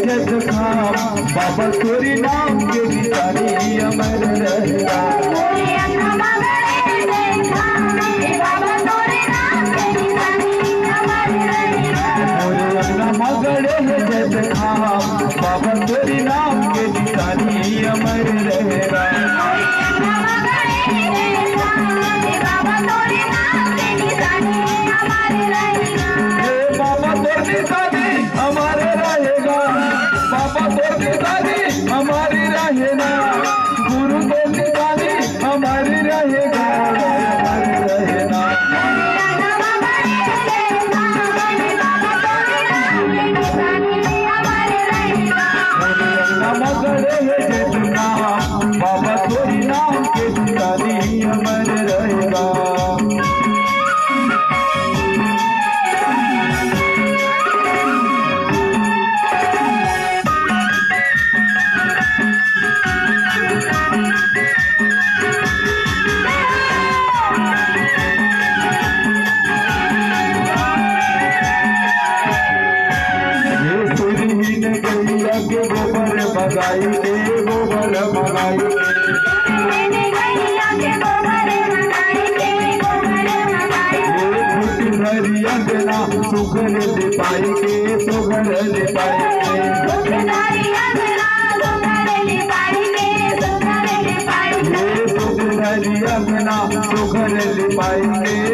जग खाम बाबा तोरी नाम के निशानी अमर रहेगा। मोरे अंगा मगड़े जग खाम बाबा तोरी नाम के निशानी अमर रहेगा। मोरे अंगा मगड़े जग खाम बाबा तोरी नाम के निशानी अमर रहेगा। हमारे रहेगा बाबा तो निशानी हमारी रहेगा। गुरु तो निशानी हमारी रहेगा हमारी रहेगा। मगड़े जितना बाबा तोरी नाम के निशानी हमारे रहेगा। गोबर मगाई के गोबर मगाई भरिया देना सुगर ले पाई के सुगर ले पाई भरिया देना सुगर ले पाई के